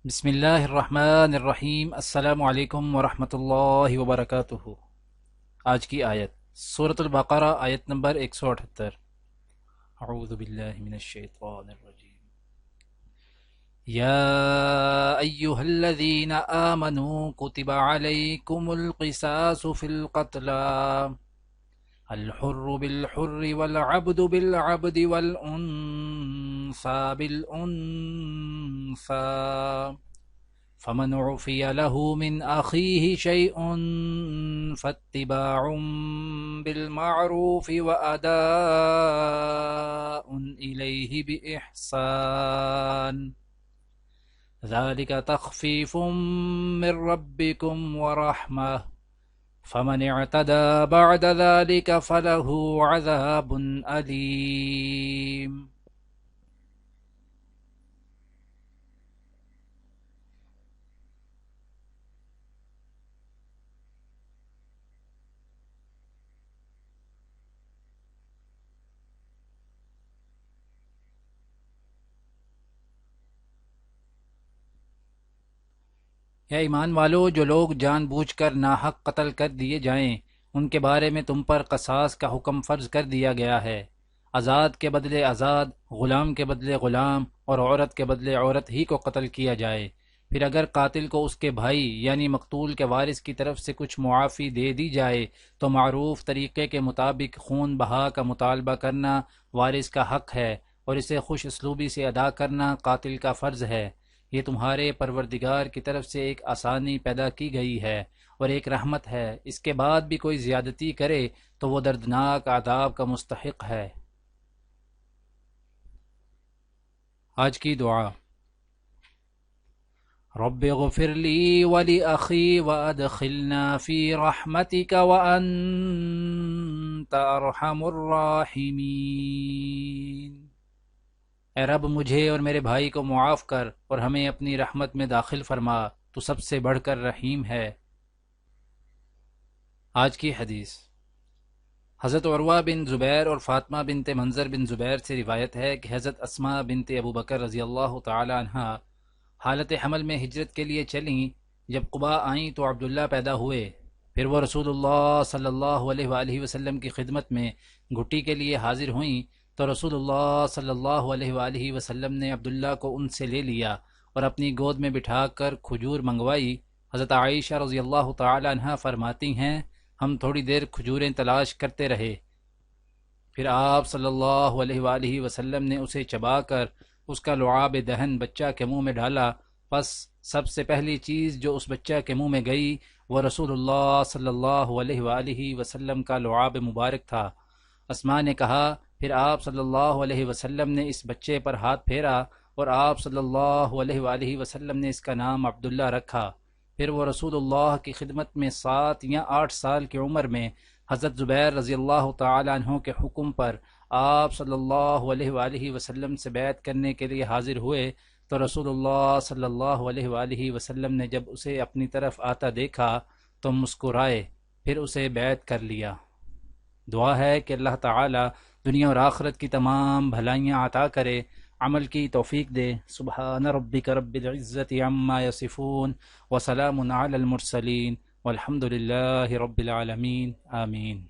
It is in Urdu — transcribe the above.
بسم اللہ الرحمن الرحیم۔ السلام علیکم ورحمۃ اللہ وبرکاتہ۔ آج کی آیت سورۃ البقرہ، آیت نمبر 178۔ اعوذ باللہ من الشیطان الرجیم۔ یا ایہا الذین آمنوا کتب علیکم القصاص فی القتلى، الحر بالحر والعبد بالعبد والأنثى بالأنثى، فمن عفي له من أخيه شيء فاتباع بالمعروف وأداء إليه بإحسان، ذلك تخفيف من ربكم ورحمة، فمن اعتدى بعد ذلك فله عذاب أليم۔ یا ایمان والو، جو لوگ جان بوجھ کر ناحق قتل کر دیے جائیں ان کے بارے میں تم پر قصاص کا حکم فرض کر دیا گیا ہے۔ آزاد کے بدلے آزاد، غلام کے بدلے غلام اور عورت کے بدلے عورت ہی کو قتل کیا جائے۔ پھر اگر قاتل کو اس کے بھائی یعنی مقتول کے وارث کی طرف سے کچھ معافی دے دی جائے تو معروف طریقے کے مطابق خون بہا کا مطالبہ کرنا وارث کا حق ہے، اور اسے خوش اسلوبی سے ادا کرنا قاتل کا فرض ہے۔ یہ تمہارے پروردگار کی طرف سے ایک آسانی پیدا کی گئی ہے اور ایک رحمت ہے۔ اس کے بعد بھی کوئی زیادتی کرے تو وہ دردناک عذاب کا مستحق ہے۔ آج کی دعا: رب اغفر لی ولأخی وادخلنا فی رحمتک وانت ارحم الراحمین۔ اے رب، مجھے اور میرے بھائی کو معاف کر اور ہمیں اپنی رحمت میں داخل فرما، تو سب سے بڑھ کر رحیم ہے۔ آج کی حدیث حضرت عروہ بن زبیر اور فاطمہ بنت منظر بن زبیر سے روایت ہے کہ حضرت اسماء بنت ابو بکر رضی اللہ تعالی عنہا حالت حمل میں ہجرت کے لیے چلیں۔ جب قباء آئیں تو عبداللہ پیدا ہوئے۔ پھر وہ رسول اللہ صلی اللہ علیہ وآلہ وسلم کی خدمت میں گھٹی کے لیے حاضر ہوئیں تو رسول اللہ صلی اللہ علیہ وآلہ وسلم نے عبداللہ کو ان سے لے لیا اور اپنی گود میں بٹھا کر کھجور منگوائی۔ حضرت عائشہ رضی اللہ تعالی عنہ فرماتی ہیں، ہم تھوڑی دیر کھجوریں تلاش کرتے رہے، پھر آپ صلی اللہ علیہ وآلہ وسلم نے اسے چبا کر اس کا لعاب دہن بچہ کے منہ میں ڈالا۔ پس سب سے پہلی چیز جو اس بچہ کے منہ میں گئی وہ رسول اللہ صلی اللہ علیہ وآلہ وسلم کا لعاب مبارک تھا۔ اسماء نے کہا، پھر آپ صلی اللہ علیہ وسلم نے اس بچے پر ہاتھ پھیرا اور آپ صلی اللہ علیہ وآلہ وسلم نے اس کا نام عبداللہ رکھا۔ پھر وہ رسول اللہ کی خدمت میں 7 یا 8 سال کی عمر میں حضرت زبیر رضی اللہ تعالی عنہ کے حکم پر آپ صلی اللہ علیہ وآلہ وسلم سے بیعت کرنے کے لیے حاضر ہوئے تو رسول اللہ صلی اللہ علیہ وآلہ وسلم نے جب اسے اپنی طرف آتا دیکھا تو مسکرائے، پھر اسے بیعت کر لیا۔ دعا ہے کہ اللہ تعالی دنیا اور آخرت کی تمام بھلائیاں عطا کرے، عمل کی توفیق دے۔ سبحان ربک رب العزت عما یصفون وسلام علی المرسلین والحمد للہ رب العالمین، آمین۔